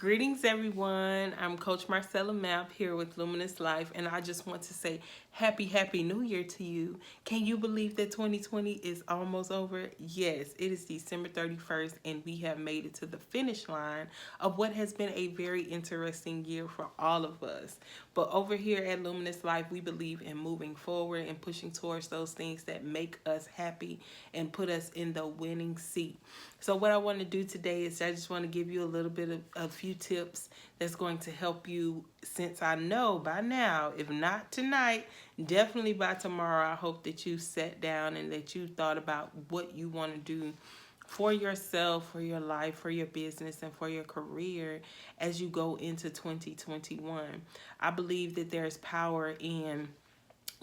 Greetings, everyone. I'm Coach Marcella Mapp here with Luminous Life, and I just want to say happy New Year to you. Can you believe that 2020 is almost over? Yes, it is December 31st, and we have made it to the finish line of what has been a very interesting year for all of us. But over here at Luminous Life, we believe in moving forward and pushing towards those things that make us happy and put us in the winning seat. So what I want to do today is I just want to give you a little bit of a few tips that's going to help you, since I know by now, if not tonight, definitely by tomorrow. I hope that you sat down and that you thought about what you want to do for yourself, for your life, for your business, and for your career as you go into 2021. I believe that there's power in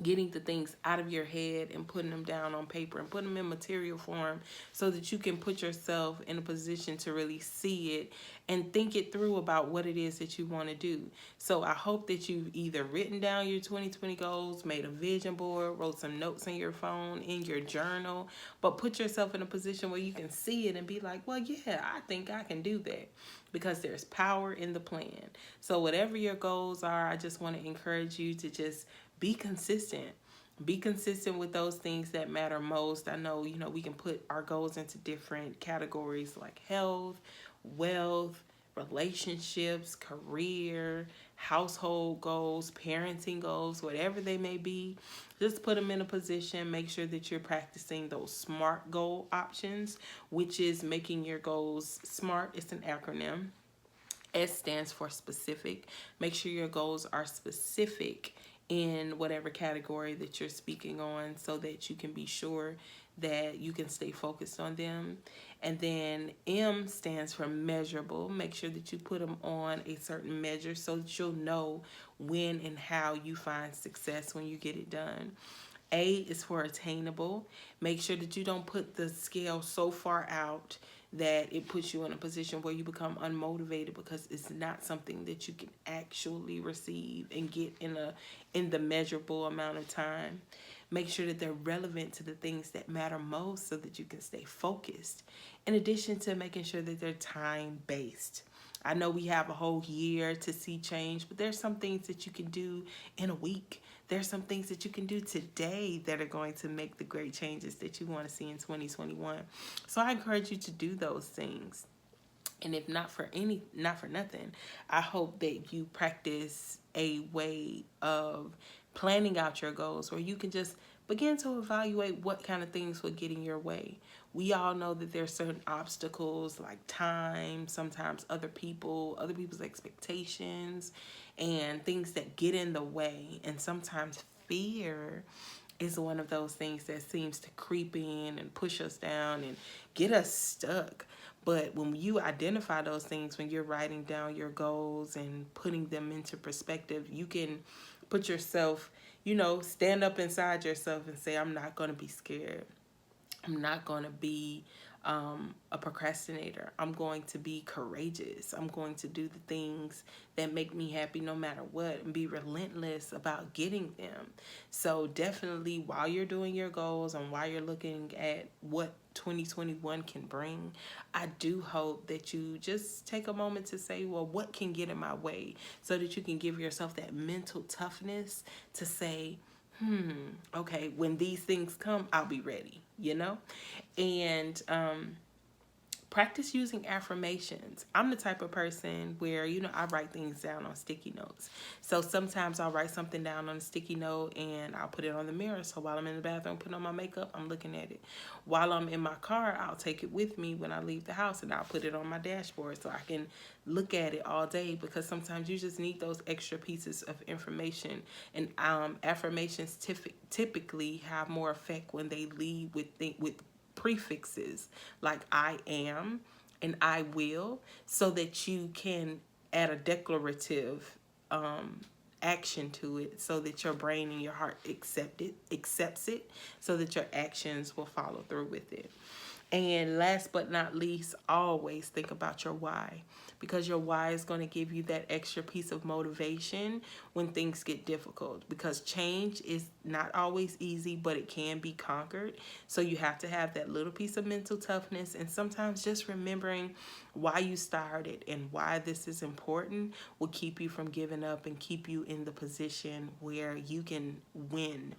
getting the things out of your head and putting them down on paper and putting them in material form so that you can put yourself in a position to really see it and think it through about what it is that you want to do. So I hope that you've either written down your 2020 goals, made a vision board, wrote some notes in your phone, in your journal, but put yourself in a position where you can see it and be like, well, yeah, I think I can do that, because there's power in the plan. So whatever your goals are, I just want to encourage you to just be consistent. Be consistent with those things that matter most. I know, we can put our goals into different categories like health, wealth, relationships, career, household goals, parenting goals, whatever they may be. Just put them in a position. Make sure that you're practicing those SMART goal options, which is making your goals SMART. It's an acronym. S stands for specific. Make sure your goals are specific in whatever category that you're speaking on so that you can be sure that you can stay focused on them. And then M stands for measurable. Make sure that you put them on a certain measure so that you'll know when and how you find success when you get it done. A is for attainable. Make sure that you don't put the scale so far out that it puts you in a position where you become unmotivated because it's not something that you can actually receive and get in the measurable amount of time. Make sure that they're relevant to the things that matter most so that you can stay focused. In addition to making sure that they're time-based. I know we have a whole year to see change, but there's some things that you can do in a week. There's some things that you can do today that are going to make the great changes that you want to see in 2021. So I encourage you to do those things. And if not for nothing, I hope that you practice a way of planning out your goals where you can just begin to evaluate what kind of things will get in your way. We all know that there's certain obstacles like time, sometimes other people's expectations, and things that get in the way. And sometimes fear is one of those things that seems to creep in and push us down and get us stuck. But when you identify those things, when you're writing down your goals and putting them into perspective, you can put yourself, stand up inside yourself and say, I'm not going to be scared. I'm not going to be a procrastinator. I'm going to be courageous. I'm going to do the things that make me happy no matter what and be relentless about getting them. So definitely while you're doing your goals and while you're looking at what 2021 can bring, I do hope that you just take a moment to say, well, what can get in my way, so that you can give yourself that mental toughness to say, okay, when these things come, I'll be ready, And practice using affirmations. I'm the type of person where, I write things down on sticky notes. So sometimes I'll write something down on a sticky note and I'll put it on the mirror. So while I'm in the bathroom putting on my makeup, I'm looking at it. While I'm in my car, I'll take it with me when I leave the house and I'll put it on my dashboard so I can look at it all day, because sometimes you just need those extra pieces of information. And affirmations typically have more effect when they lead with prefixes like I am and I will, so that you can add a declarative action to it so that your brain and your heart accepts it, so that your actions will follow through with it. And last but not least, always think about your why, because your why is going to give you that extra piece of motivation when things get difficult, because change is not always easy, but it can be conquered. So you have to have that little piece of mental toughness, and sometimes just remembering why you started and why this is important will keep you from giving up and keep you in the position where you can win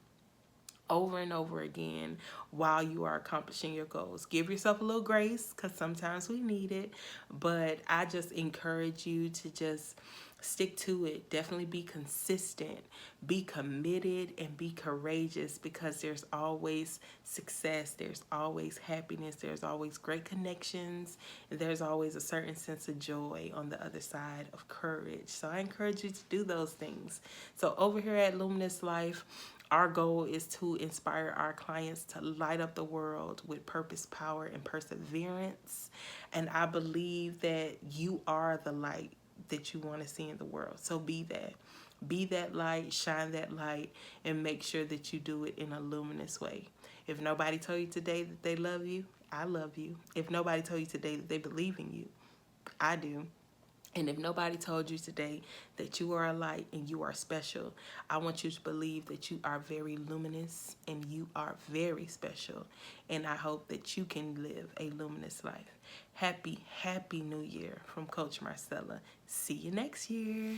over and over again while you are accomplishing your goals. Give yourself a little grace, because sometimes we need it, but I just encourage you to just stick to it. Definitely be consistent, be committed, and be courageous, because there's always success, there's always happiness, there's always great connections, and there's always a certain sense of joy on the other side of courage. So I encourage you to do those things. So over here at Luminous Life, our goal is to inspire our clients to light up the world with purpose, power, and perseverance. And I believe that you are the light that you want to see in the world. So be that. Be that light, shine that light, and make sure that you do it in a luminous way. If nobody told you today that they love you, I love you. If nobody told you today that they believe in you, I do. And if nobody told you today that you are a light and you are special, I want you to believe that you are very luminous and you are very special. And I hope that you can live a luminous life. Happy, happy New Year from Coach Marcella. See you next year.